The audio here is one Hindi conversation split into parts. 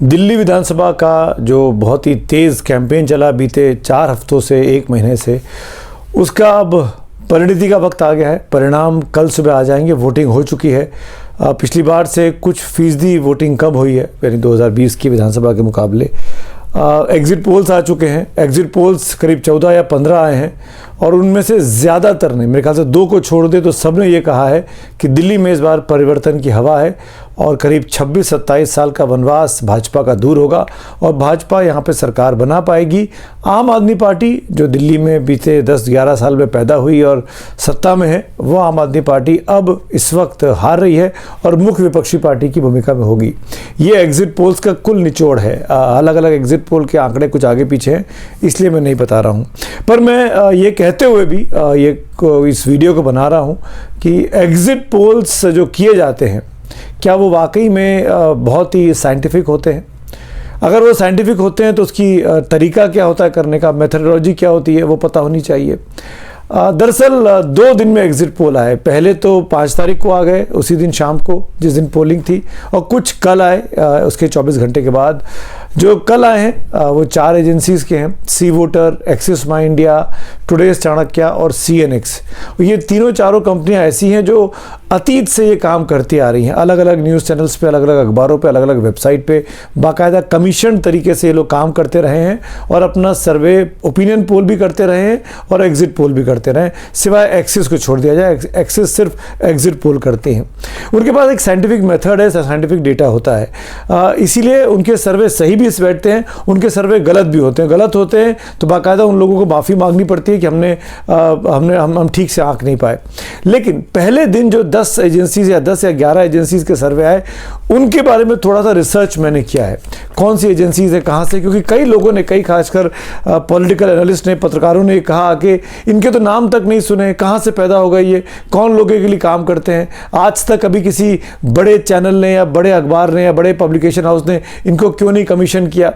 दिल्ली विधानसभा का जो बहुत ही तेज़ कैंपेन चला बीते 4 हफ्तों से 1 महीने से, उसका अब परिणति का वक्त आ गया है। परिणाम कल सुबह आ जाएंगे। वोटिंग हो चुकी है। पिछली बार से कुछ फीसदी वोटिंग कम हुई है, यानी 2020 की विधानसभा के मुकाबले। एग्ज़िट पोल्स आ चुके हैं। एग्ज़िट पोल्स करीब 14 या 15 आए हैं और उनमें से ज़्यादातर ने, मेरे ख्याल से 2 को छोड़ दे तो सब ने ये कहा है कि दिल्ली में इस बार परिवर्तन की हवा है और करीब 26-27 साल का वनवास भाजपा का दूर होगा और भाजपा यहाँ पे सरकार बना पाएगी। आम आदमी पार्टी जो दिल्ली में बीते 10-11 साल में पैदा हुई और सत्ता में है, वो आम आदमी पार्टी अब इस वक्त हार रही है और मुख्य विपक्षी पार्टी की भूमिका में होगी। ये एग्ज़िट पोल्स का कुल निचोड़ है। अलग अलग एग्ज़िट पोल के आंकड़े कुछ आगे पीछे हैं, इसलिए मैं नहीं बता रहा हूँ। पर मैं ये कहते हुए भी इस वीडियो को बना रहा हूँ कि एग्ज़िट पोल्स जो किए जाते हैं, क्या वो वाकई में बहुत ही साइंटिफिक होते हैं? अगर वो साइंटिफिक होते हैं तो उसकी तरीका क्या होता है करने का, मेथडोलॉजी क्या होती है, वो पता होनी चाहिए। दरअसल 2 दिन में एग्ज़िट पोल आए। पहले तो 5 तारीख को आ गए, उसी दिन शाम को जिस दिन पोलिंग थी, और कुछ कल आए उसके 24 घंटे के बाद। जो कल आए हैं वो 4 एजेंसीज़ के हैं, C voter, Axis My India, today's Chanakya और CNX। ये तीनों चारों कंपनियां ऐसी हैं जो अतीत से ये काम करती आ रही हैं। अलग अलग न्यूज़ चैनल्स पे, अलग अलग अखबारों पे, अलग अलग वेबसाइट पे बाकायदा कमीशन तरीके से ये लोग काम करते रहे हैं और अपना सर्वे, ओपिनियन पोल भी करते रहे हैं और एग्ज़िट पोल भी करते रहे हैं। सिवाय एक्सिस को छोड़ दिया जाए, एक्सिस सिर्फ एग्ज़िट पोल करते हैं। उनके पास एक साइंटिफिक मेथड है, साइंटिफिक डेटा होता है, इसीलिए उनके सर्वे सही भी बैठते हैं, उनके सर्वे गलत भी होते हैं। गलत होते हैं तो बाकायदा उन लोगों को माफ़ी मांगनी पड़ती है कि हम ठीक से आंक नहीं पाए। लेकिन पहले दिन जो 10 एजेंसीज या 10 या 11 एजेंसीज के सर्वे आए, उनके बारे में थोड़ा सा रिसर्च मैंने किया है। कौन सी एजेंसीज है, कहाँ से, क्योंकि कई लोगों ने, कई खासकर पॉलिटिकल एनालिस्ट ने, पत्रकारों ने कहा कि इनके तो नाम तक नहीं सुने, कहाँ से पैदा हो गए, ये कौन लोगों के लिए काम करते हैं, आज तक कभी किसी बड़े चैनल ने या बड़े अखबार ने या बड़े पब्लिकेशन हाउस ने इनको क्यों नहीं कमीशन किया।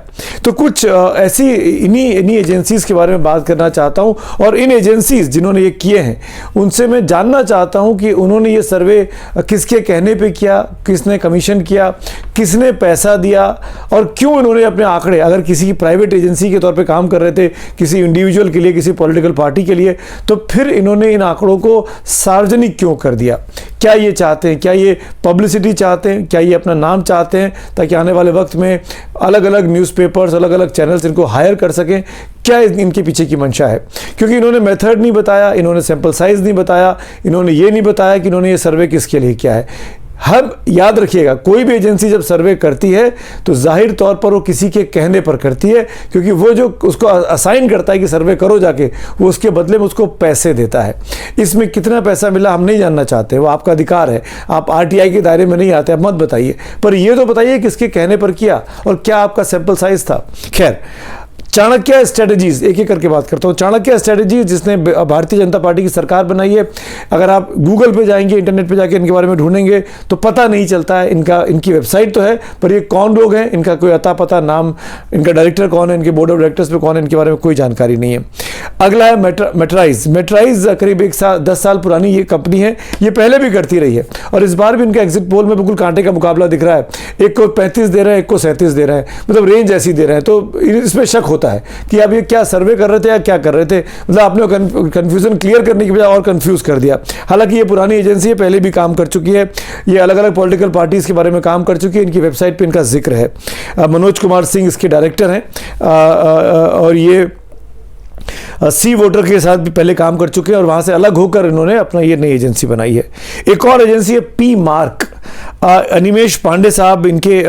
तो कुछ ऐसी इन्हीं एजेंसीज के बारे में बात करना चाहता हूं और इन एजेंसीज जिन्होंने ये किए हैं उनसे मैं जानना चाहता हूं कि उन्होंने ये सर्वे किसके कहने पे किया, किसने कमीशन किया, किसने पैसा दिया और क्यों इन्होंने अपने आंकड़े, अगर किसी प्राइवेट एजेंसी के तौर पे काम कर रहे थे, किसी इंडिविजुअल के लिए, किसी पॉलिटिकल पार्टी के लिए, तो फिर इन्होंने इन आंकड़ों को सार्वजनिक क्यों कर दिया। क्या ये चाहते हैं, क्या ये पब्लिसिटी चाहते हैं, क्या ये अपना नाम चाहते हैं ताकि आने वाले वक्त में अलग अलग न्यूज़पेपर्स, अलग अलग चैनल्स इनको हायर कर सकें? क्या इनके पीछे की मंशा है? क्योंकि इन्होंने मेथड नहीं बताया, इन्होंने सैंपल साइज नहीं बताया, इन्होंने ये नहीं बताया कि इन्होंने ये सर्वे किसके लिए किया है। हर याद रखिएगा, कोई भी एजेंसी जब सर्वे करती है तो जाहिर तौर पर वो किसी के कहने पर करती है, क्योंकि वो जो उसको असाइन करता है कि सर्वे करो जाके, वो उसके बदले में उसको पैसे देता है। इसमें कितना पैसा मिला हम नहीं जानना चाहते, वो आपका अधिकार है। आप RTI के दायरे में नहीं आते, आप मत बताइए, पर ये तो बताइए किसके कहने पर किया और क्या आपका सैंपल साइज था। खैर, चाणक्य स्ट्रेटजीज, एक एक करके बात करता हूँ। चाणक्य स्ट्रेटजीज जिसने भारतीय जनता पार्टी की सरकार बनाई है, अगर आप गूगल पे जाएंगे, इंटरनेट पे जाके इनके बारे में ढूंढेंगे तो पता नहीं चलता है। इनकी वेबसाइट तो है, पर ये कौन लोग हैं, इनका कोई अता पता, नाम, इनका डायरेक्टर कौन है, इनके बोर्ड ऑफ डायरेक्टर्स पे कौन है, इनके बारे में कोई जानकारी नहीं है। अगला है मेटराइज करीब 10 साल पुरानी ये कंपनी है। ये पहले भी करती रही है और इस बार भी इनका एग्जिट पोल में बिल्कुल कांटे का मुकाबला दिख रहा है। एक को 35 दे रहे हैं, एक को 37 दे रहे हैं, मतलब रेंज ऐसी दे रहे हैं। तो इसमें शक होता है कि आप ये क्या सर्वे कर रहे थे या क्या कर रहे थे, मतलब आपने कंफ्यूजन क्लियर करने की बजाय और कंफ्यूज कर दिया। हालांकि ये पुरानी एजेंसी है, पहले भी काम कर चुकी है, ये अलग अलग पॉलिटिकल पार्टीज के बारे में काम कर चुकी है, इनकी वेबसाइट पे इनका जिक्र है। मनोज कुमार सिंह इसके डायरेक्टर हैं और ये सी वोटर के साथ भी पहले काम कर चुके हैं और वहां से अलग होकर इन्होंने अपना ये नई एजेंसी बनाई है। एक और एजेंसी है पी मार्क, अनिमेश पांडे साहब इनके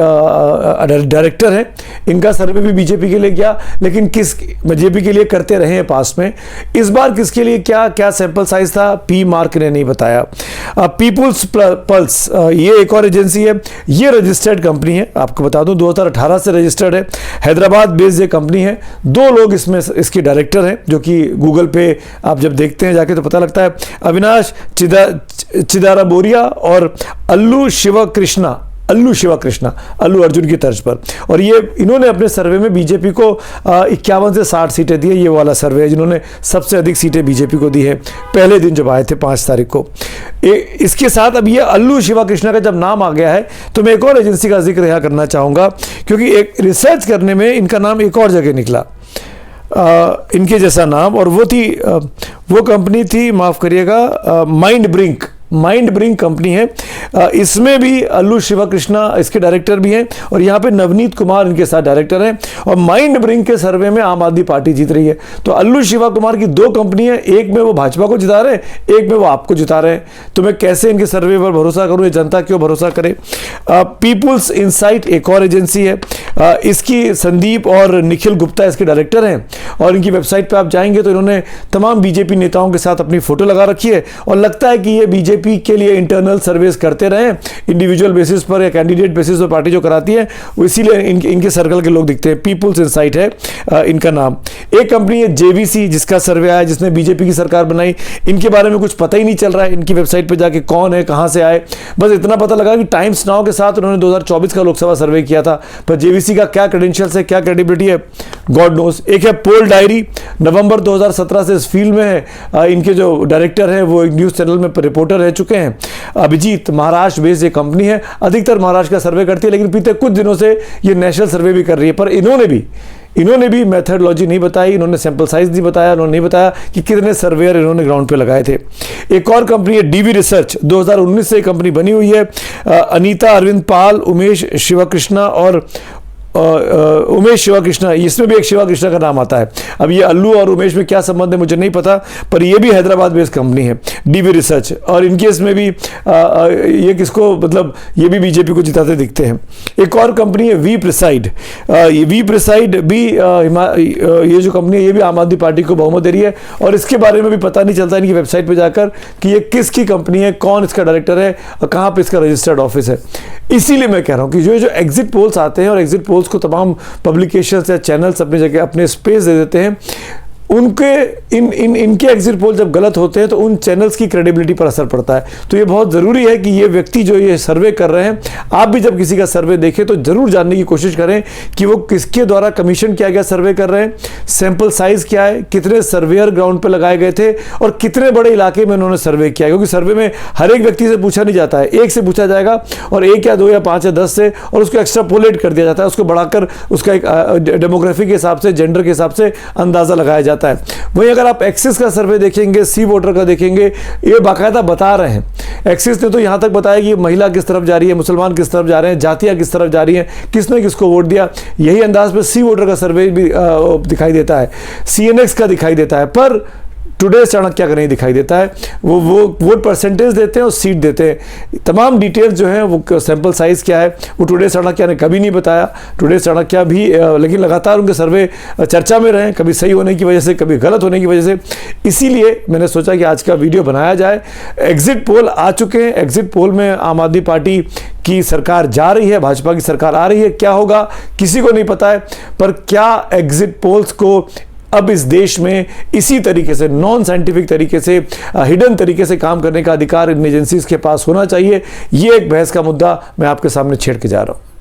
डायरेक्टर हैं। इनका सर्वे भी बीजेपी के लिए किया, लेकिन किस बीजेपी के लिए करते रहे हैं पास में। इस बार किसके लिए क्या सैंपल साइज था, पी मार्क ने नहीं बताया। पीपुल्स पल्स, ये एक और एजेंसी है, ये रजिस्टर्ड कंपनी है, आपको बता दूं 2018 से रजिस्टर्ड है, हैदराबाद बेस्ड ये कंपनी है। 2 लोग इसमें इसके डायरेक्टर हैं, जो कि गूगल पे आप जब देखते हैं जाके तो पता लगता है, अविनाश चिदाराबोरिया और अल्लू शिव कृष्णा। अल्लू शिवा कृष्णा, अल्लू अर्जुन की तर्ज पर। और ये इन्होंने अपने सर्वे में बीजेपी को 51 से 60 सीटें दी है। ये वाला सर्वे है जिन्होंने सबसे अधिक सीटें बीजेपी को दी है पहले दिन जब आए थे 5 तारीख को। इसके साथ अब ये अल्लू शिवा कृष्णा का जब नाम आ गया है तो मैं एक और एजेंसी का जिक्र यहाँ करना चाहूँगा, क्योंकि एक रिसर्च करने में इनका नाम एक और जगह निकला, इनके जैसा नाम, और वो कंपनी थी, माफ़ करिएगा, माइंड ब्रिंक कंपनी है। इसमें भी अल्लू शिवा कृष्णा इसके डायरेक्टर भी हैं और यहाँ पे नवनीत कुमार इनके साथ डायरेक्टर हैं। और माइंड ब्रिंक के सर्वे में आम आदमी पार्टी जीत रही है। तो अल्लू शिवा कुमार की 2 कंपनी है, एक में वो भाजपा को जिता रहे हैं, एक में वो आपको जिता रहे हैं। तो मैं कैसे इनके सर्वे पर भरोसा करूँ, ये जनता क्यों भरोसा करे। पीपुल्स इंसाइट एक और एजेंसी है, इसकी संदीप और निखिल गुप्ता इसके डायरेक्टर हैं। और इनकी वेबसाइट पर आप जाएंगे तो इन्होंने तमाम बीजेपी नेताओं के साथ अपनी फोटो लगा रखी है और लगता है कि ये बीजेपी के लिए इंटरनल सर्वेस करते रहे, इंडिविजुअल बेसिस पर या कैंडिडेट बेसिस पर पार्टी जो कराती है वो इसीलिए इनके सर्कल के लोग दिखते हैं। पीपुल्स इंसाइट है इनका नाम। एक कंपनी है जेवीसी जिसका सर्वे आया, जिसने बीजेपी की सरकार बनाई। इनके बारे में कुछ पता ही नहीं चल रहा है, इनकी वेबसाइट पर जाके कौन है, कहां से आए, बस इतना पता लगा कि टाइम्स नाउ के साथ उन्होंने 2024 का लोकसभा सर्वे किया था। पर जेवीसी का क्या क्रेडेंशियल्स है, क्या क्रेडिबिलिटी है, गॉड नोस। एक है पोल डायरी, नवंबर 2017 से इस फील्ड में है। इनके जो डायरेक्टर हैं वो एक न्यूज़ चैनल में रिपोर्टर रह चुके हैं। अभिजीत, महाराष्ट्र बेस्ड ये कंपनी है, अधिकतर महाराष्ट्र का सर्वे करती है, लेकिन बीते कुछ दिनों से ये नेशनल सर्वे भी कर रही है। पर इन्होंने भी मेथडोलॉजी नहीं बताई, इन्होंने सैंपल साइज नहीं बताया, इन्होंने नहीं बताया कि कितने सर्वेयर इन्होंने ग्राउंड पे लगाए थे। एक और कंपनी है डीवी रिसर्च, 2019 से कंपनी बनी हुई है। अनीता अरविंद पाल, उमेश शिवकृष्णा और उमेश शिवकृष्णा, इसमें भी एक शिवकृष्णा का नाम आता है। अब ये अल्लू और उमेश में क्या संबंध है मुझे नहीं पता, पर ये भी हैदराबाद बेस्ड कंपनी है डीवी रिसर्च। और इनके इसमें भी ये किसको, मतलब ये भी बीजेपी को जिताते दिखते हैं। एक और कंपनी है वी प्रिसाइड भी ये जो कंपनी है ये भी आम आदमी पार्टी को बहुमत दे रही है। और इसके बारे में भी पता नहीं चलता इनकी वेबसाइट पर जाकर कि ये किसकी कंपनी है, कौन इसका डायरेक्टर है और कहाँ पर इसका रजिस्टर्ड ऑफिस है। इसीलिए मैं कह रहा हूँ कि जो एग्जिट पोल्स आते हैं और एग्जिट पोल्स को तमाम पब्लिकेशंस या चैनल्स अपनी जगह अपने स्पेस दे देते हैं, इनके एग्जिट पोल जब गलत होते हैं तो उन चैनल्स की क्रेडिबिलिटी पर असर पड़ता है। तो ये बहुत ज़रूरी है कि ये व्यक्ति जो ये सर्वे कर रहे हैं, आप भी जब किसी का सर्वे देखें तो जरूर जानने की कोशिश करें कि वो किसके द्वारा कमीशन किया गया सर्वे कर रहे हैं, सैंपल साइज क्या है, कितने सर्वेयर ग्राउंड पर लगाए गए थे और कितने बड़े इलाके में उन्होंने सर्वे किया। क्योंकि सर्वे में हर एक व्यक्ति से पूछा नहीं जाता है, एक से पूछा जाएगा और 1 या 2 या 5 या 10 से, और उसको एक्स्ट्रापोलेट कर दिया जाता है, उसको बढ़ाकर उसका एक डेमोग्राफी के हिसाब से, जेंडर के हिसाब से अंदाजा लगाया जाता है। वहीं अगर आप एक्सिस का सर्वे देखेंगे, सी वोटर का देखेंगे, ये बाकायदा बता रहे हैं। एक्सिस ने तो यहां तक बताया कि महिला किस तरफ जा रही है, मुसलमान किस तरफ जा रहे हैं, जातियां किस तरफ जा रही हैं, किसने किसको वोट दिया। यही अंदाज पे सी वोटर का सर्वे भी दिखाई देता है, सीएनएक्स का दिखाई देता है, पर टुडे चाणक्य का नहीं दिखाई देता है। वो वोट परसेंटेज देते हैं और सीट देते हैं। तमाम डिटेल्स जो हैं, वो सैंपल साइज क्या है, वो टुडे चाणक्य ने कभी नहीं बताया। टुडे चाणक्य भी लेकिन लगातार उनके सर्वे चर्चा में रहे, कभी सही होने की वजह से, कभी गलत होने की वजह से। इसीलिए मैंने सोचा कि आज का वीडियो बनाया जाए। एग्जिट पोल आ चुके हैं, एग्जिट पोल में आम आदमी पार्टी की सरकार जा रही है, भाजपा की सरकार आ रही है। क्या होगा किसी को नहीं पता है, पर क्या एग्जिट पोल्स को अब इस देश में इसी तरीके से, नॉन साइंटिफिक तरीके से, हिडन तरीके से काम करने का अधिकार इन एजेंसीज के पास होना चाहिए। ये एक बहस का मुद्दा मैं आपके सामने छेड़ के जा रहा हूं।